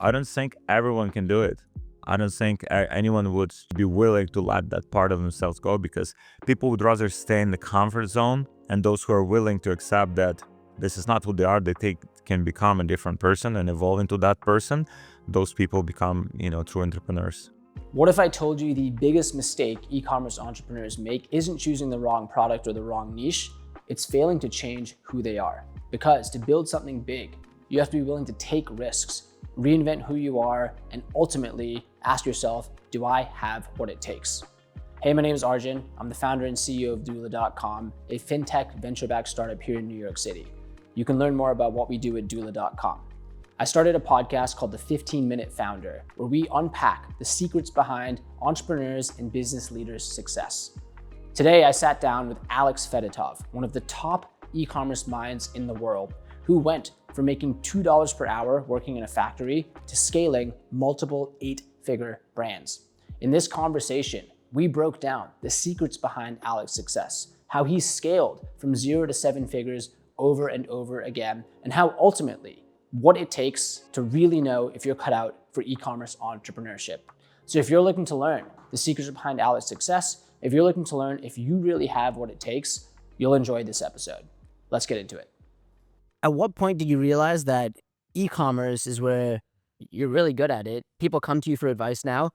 I don't think everyone can do it. I don't think anyone would be willing to let that part of themselves go, because people would rather stay in the comfort zone. And those who are willing to accept that this is not who they are, can become a different person and evolve into that person. Those people become, true entrepreneurs. What if I told you the biggest mistake e-commerce entrepreneurs make isn't choosing the wrong product or the wrong niche, it's failing to change who they are. Because to build something big, you have to be willing to take risks, reinvent who you are, and ultimately ask yourself, do I have what it takes? Hey, my name is Arjun. I'm the founder and CEO of Doula.com, a fintech venture-backed startup here in New York City. You can learn more about what we do at Doula.com. I started a podcast called The 15-Minute Founder, where we unpack the secrets behind entrepreneurs and business leaders' success. Today, I sat down with Alex Fedotoff, one of the top e-commerce minds in the world, who went from making $2 per hour working in a factory to scaling multiple 8-figure brands. In this conversation, we broke down the secrets behind Alex's success, how he scaled from 0 to 7 figures over and over again, and how ultimately what it takes to really know if you're cut out for e-commerce entrepreneurship. So if you're looking to learn the secrets behind Alex's success, if you're looking to learn if you really have what it takes, you'll enjoy this episode. Let's get into it. At what point did you realize that e-commerce is where you're really good at it? People come to you for advice now.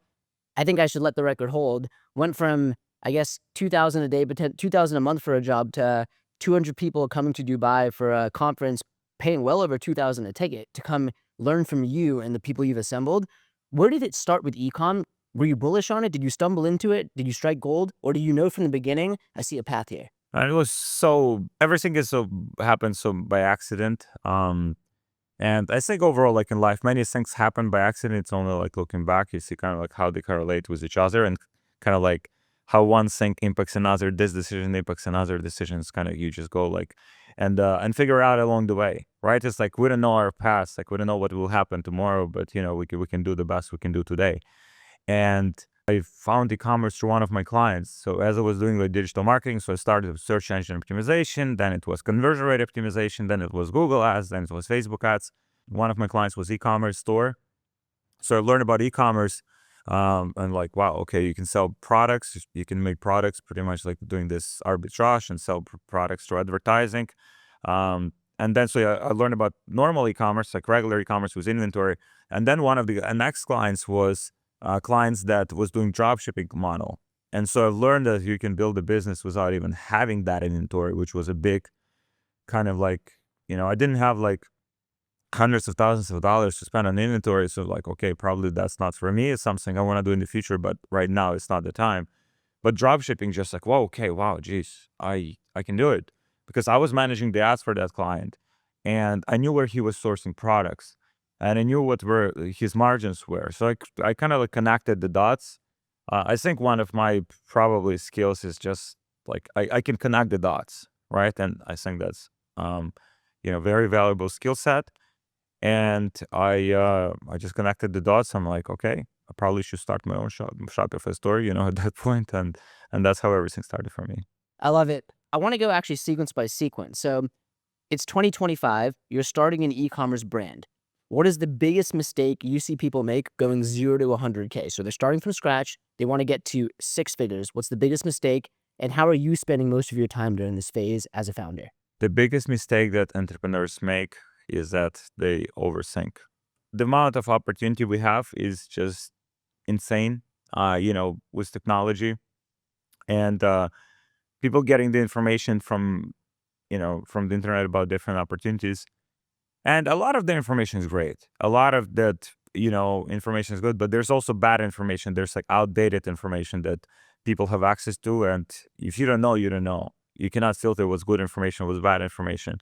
I think I should let the record hold. Went from, I guess, $2,000 a day, but $2,000 a month for a job to 200 people coming to Dubai for a conference, paying well over $2,000 a ticket to come learn from you and the people you've assembled. Where did it start with e-com? Were you bullish on it? Did you stumble into it? Did you strike gold? Or do you know from the beginning, I see a path here? And it was everything happened by accident. And I think overall, like in life, many things happen by accident. It's only like looking back, you see kind of like how they correlate with each other, and kind of like how one thing impacts another, this decision impacts another decision. It's kind of, you just go like, and figure out along the way, right? It's like, we don't know our past, like we don't know what will happen tomorrow, but we can do the best we can do today. And I found e-commerce through one of my clients. So as I was doing like digital marketing, so I started with search engine optimization, then it was conversion rate optimization, then it was Google ads, then it was Facebook ads. One of my clients was e-commerce store. So I learned about e-commerce, and like, wow, okay, you can sell products, you can make products pretty much like doing this arbitrage and sell products through advertising. And then I learned about normal e-commerce, like regular e-commerce with inventory. And then one of the next clients was clients that was doing drop shipping model. And so I've learned that you can build a business without even having that inventory, which was a big kind of like, I didn't have like hundreds of thousands of dollars to spend on inventory. So like, okay, probably that's not for me. It's something I want to do in the future, but right now it's not the time. But drop shipping, just like, whoa, okay, wow, geez, I can do it, because I was managing the ads for that client, and I knew where he was sourcing products, and I knew where his margins were. So I kind of like connected the dots. I think one of my probably skills is just like, I can connect the dots, right? And I think that's very valuable skill set. And I just connected the dots. I'm like, okay, I probably should start my own Shopify store, at that point, and that's how everything started for me. I love it. I want to go actually sequence by sequence. So it's 2025. You're starting an e-commerce brand. What is the biggest mistake you see people make going 0 to 100K? So they're starting from scratch. They want to get to 6 figures. What's the biggest mistake? And how are you spending most of your time during this phase as a founder? The biggest mistake that entrepreneurs make is that they overthink. The amount of opportunity we have is just insane, with technology, and people getting the information from the internet about different opportunities. And a lot of the information is great. A lot of that, information is good, but there's also bad information. There's like outdated information that people have access to. And if you don't know, you don't know. You cannot filter what's good information, what's bad information.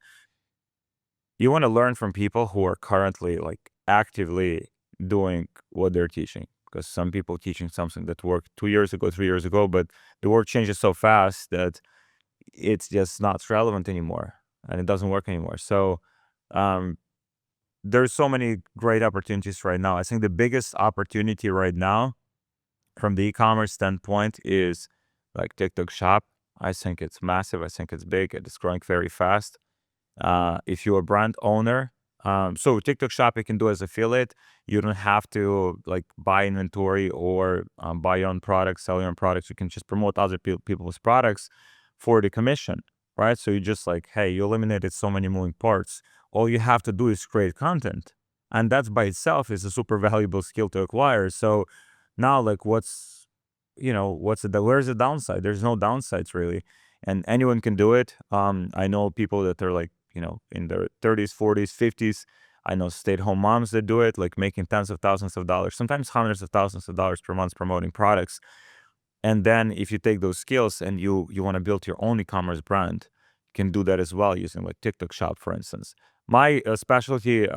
You want to learn from people who are currently like actively doing what they're teaching, because some people teaching something that worked 2 years ago, 3 years ago, but the world changes so fast that it's just not relevant anymore and it doesn't work anymore. So there's so many great opportunities right now. I think the biggest opportunity right now from the e-commerce standpoint is like TikTok Shop. I think it's massive. I think it's big. It's growing very fast. If you're a brand owner, So TikTok Shop you can do as affiliate. You don't have to like buy inventory or buy your own products, sell your own products. You can just promote other people's products for the commission, right? So you just like, hey, you eliminated so many moving parts. All you have to do is create content, and that's by itself is a super valuable skill to acquire. So now, like, where's the downside? There's no downsides really, and anyone can do it. I know people that are like, in their 30s, 40s, 50s. I know stay-at-home moms that do it, like making tens of thousands of dollars, sometimes hundreds of thousands of dollars per month promoting products. And then if you take those skills and you want to build your own e-commerce brand, you can do that as well using like TikTok Shop, for instance. My specialty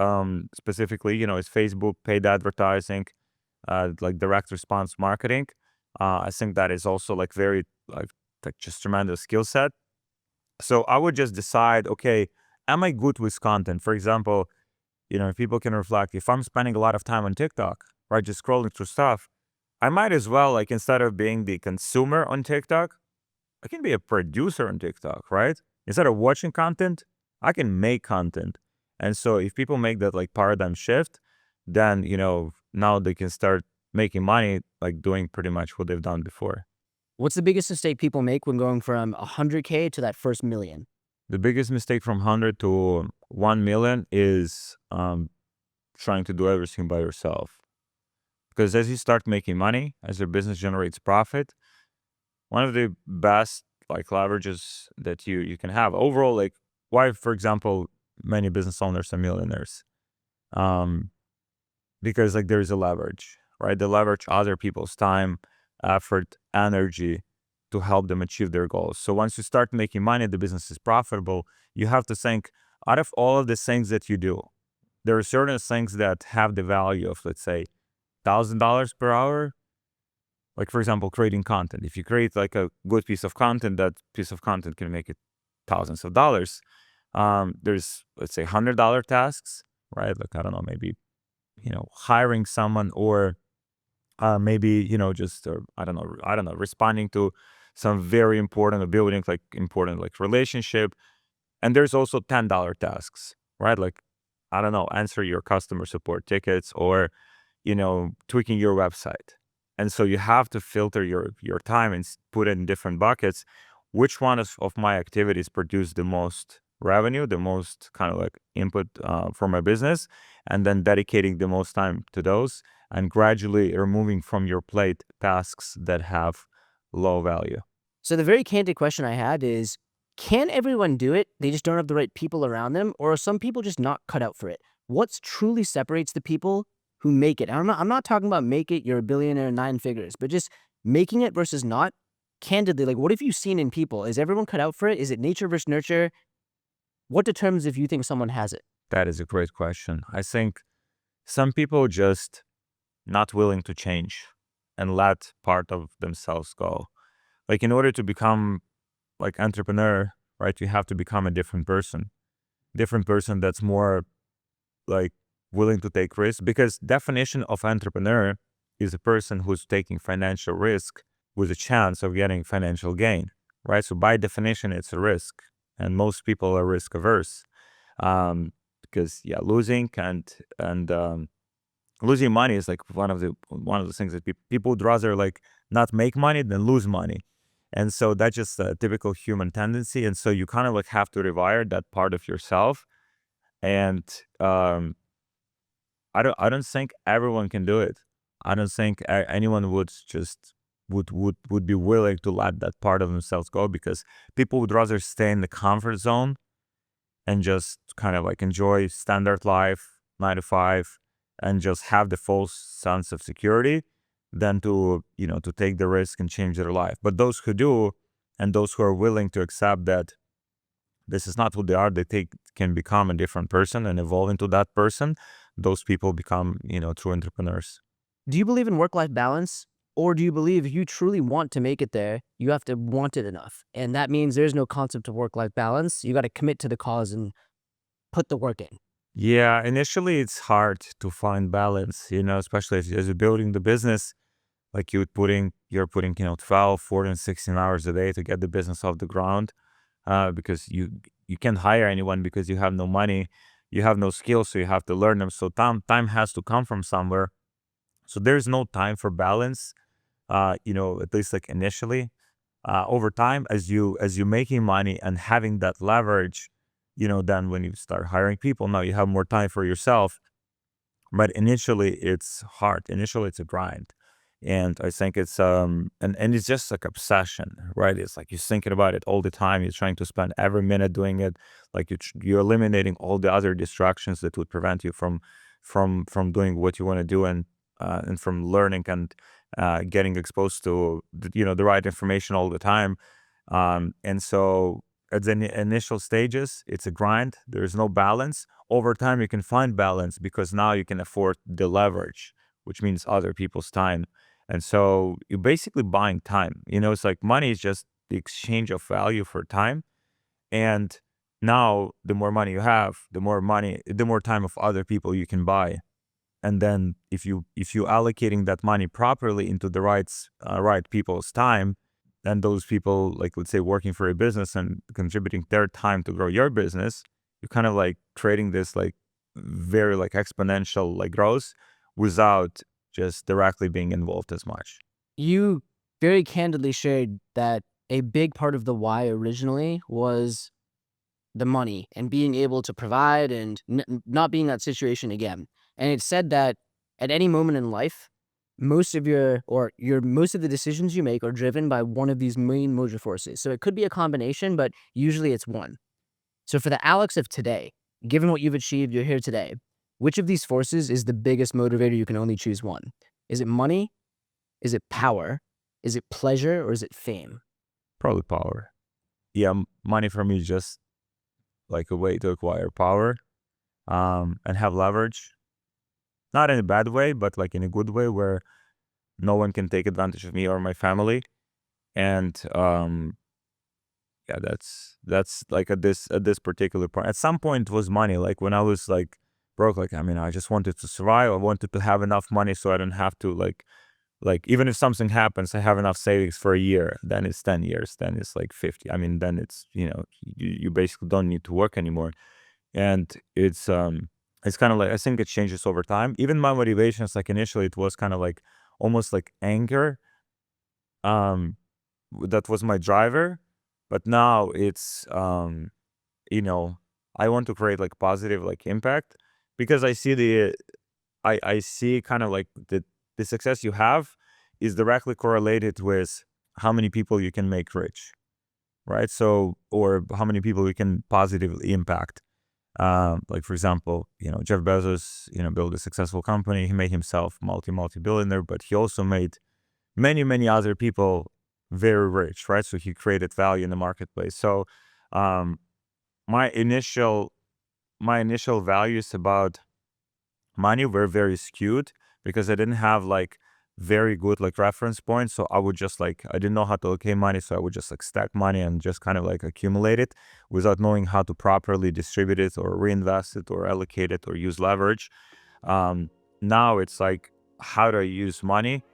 specifically, is Facebook paid advertising, like direct response marketing. I think that is also like very like just tremendous skill set. So I would just decide, okay, am I good with content? For example, if people can reflect, if I'm spending a lot of time on TikTok, right, just scrolling through stuff, I might as well, like, instead of being the consumer on TikTok, I can be a producer on TikTok, right? Instead of watching content, I can make content. And so if people make that like paradigm shift, then, now they can start making money, like doing pretty much what they've done before. What's the biggest mistake people make when going from 100K to that first million? The biggest mistake from 100 to 1 million is trying to do everything by yourself. Because as you start making money, as your business generates profit, one of the best like leverages that you can have overall, like why, for example, many business owners are millionaires. Because like there's a leverage, right? They leverage other people's time, effort, energy to help them achieve their goals. So once you start making money, the business is profitable. You have to think, out of all of the things that you do, there are certain things that have the value of, let's say, $1,000 per hour. Like, for example, creating content. If you create like a good piece of content, that piece of content can make it thousands of dollars. There's, let's say, $100 tasks, right? Like, I don't know, maybe, hiring someone, or maybe, just, I don't know, responding to some very important, or building like important like relationship. And there's also $10 tasks, right? Like, I don't know, answer your customer support tickets, or, tweaking your website. And so you have to filter your time and put it in different buckets. Which one of my activities produce the most revenue, the most kind of like input for my business, and then dedicating the most time to those, and gradually removing from your plate tasks that have low value. So the very candid question I had is, can everyone do it? They just don't have the right people around them, or are some people just not cut out for it? What's truly separates the people who make it? And I'm not talking about make it, you're a billionaire, 9 figures, but just making it versus not. Candidly, like what have you seen in people? Is everyone cut out for it? Is it nature versus nurture? What determines if you think someone has it? That is a great question. I think some people just not willing to change and let part of themselves go. Like, in order to become like entrepreneur, right, you have to become a different person that's more like willing to take risks, because definition of entrepreneur is a person who's taking financial risk with a chance of getting financial gain, right? So by definition, it's a risk, and most people are risk averse, because losing and losing money is like one of the things that people would rather like not make money than lose money. And so that's just a typical human tendency. And so you kind of like have to rewire that part of yourself. And I don't think everyone can do it. I don't think anyone would be willing to let that part of themselves go, because people would rather stay in the comfort zone and just kind of like enjoy standard life, 9 to 5, and just have the false sense of security, than to take the risk and change their life. But those who do, and those who are willing to accept that this is not who they are, can become a different person and evolve into that person. Those people become, true entrepreneurs. Do you believe in work-life balance? Or do you believe if you truly want to make it there, you have to want it enough? And that means there's no concept of work-life balance. You got to commit to the cause and put the work in. Yeah, initially it's hard to find balance, especially as you're building the business. Like you're putting 12, 14, 16 hours a day to get the business off the ground, because you can't hire anyone because you have no money. you have no skills, so you have to learn them. So time has to come from somewhere. So there's no time for balance, at least like initially. Over time, as you making money and having that leverage, then when you start hiring people, now you have more time for yourself. But initially it's hard. Initially it's a grind. And I think it's and it's just like obsession, right? It's like you're thinking about it all the time. You're trying to spend every minute doing it. Like you're eliminating all the other distractions that would prevent you from doing what you want to do, and from learning and getting exposed to the right information all the time. And so at the initial stages, it's a grind. There's no balance. Over time, you can find balance because now you can afford the leverage, which means other people's time. And so you're basically buying time. It's like money is just the exchange of value for time. And now the more money you have, the more time of other people you can buy. And then if you allocating that money properly into the right people's time, then those people, like let's say working for a business and contributing their time to grow your business, you're kind of like creating this like very like exponential like growth without just directly being involved as much. You very candidly shared that a big part of the why originally was the money and being able to provide and not being in that situation again. And it said that at any moment in life, most of the decisions you make are driven by one of these main motor forces. So it could be a combination, but usually it's one. So for the Alex of today, given what you've achieved, you're here today, which of these forces is the biggest motivator? You can only choose one. Is it money? Is it power? Is it pleasure? Or is it fame? Probably power. Yeah, money for me is just like a way to acquire power, and have leverage. Not in a bad way, but like in a good way where no one can take advantage of me or my family. And yeah, that's like at this particular point. At some point it was money. Like when I was like broke, like I just wanted to survive. I wanted to have enough money so I don't have to like even if something happens, I have enough savings for a year. Then it's 10 years. Then it's like 50. Then it's you basically don't need to work anymore. And it's kind of like I think it changes over time. Even my motivations, like initially it was kind of like almost like anger. That was my driver, but now it's I want to create like positive like impact because I see I see kind of like the success you have is directly correlated with how many people you can make rich, right? So, or how many people you can positively impact. Like for example, Jeff Bezos, built a successful company. He made himself multi-billionaire, but he also made many other people very rich, right? So he created value in the marketplace. So, my initial values about money were very skewed because I didn't have like very good like reference points. So I would just like I didn't know how to allocate money, so I would just like stack money and just kind of like accumulate it without knowing how to properly distribute it or reinvest it or allocate it or use leverage. Now it's like how do I use money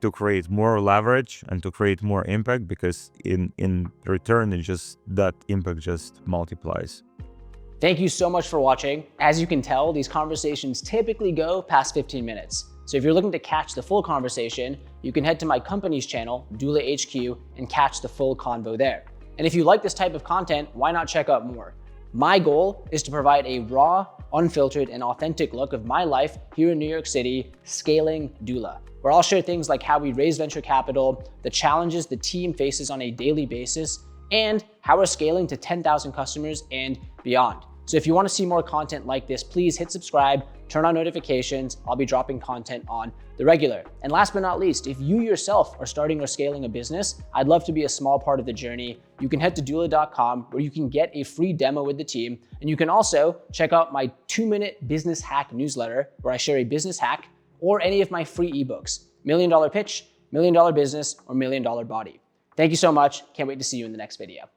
to create more leverage and to create more impact, because in return it just that impact just multiplies. Thank you so much for watching. As you can tell, these conversations typically go past 15 minutes. So if you're looking to catch the full conversation, you can head to my company's channel, Doula HQ, and catch the full convo there. And if you like this type of content, why not check out more? My goal is to provide a raw, unfiltered, and authentic look of my life here in New York City, scaling Doula, where I'll share things like how we raise venture capital, the challenges the team faces on a daily basis, and how we're scaling to 10,000 customers and beyond. So if you want to see more content like this, please hit subscribe, turn on notifications. I'll be dropping content on the regular. And last but not least, if you yourself are starting or scaling a business, I'd love to be a small part of the journey. You can head to doula.com where you can get a free demo with the team. And you can also check out my 2-minute business hack newsletter where I share a business hack or any of my free ebooks, $1 Million Pitch, $1 Million Business, or $1 Million Body. Thank you so much. Can't wait to see you in the next video.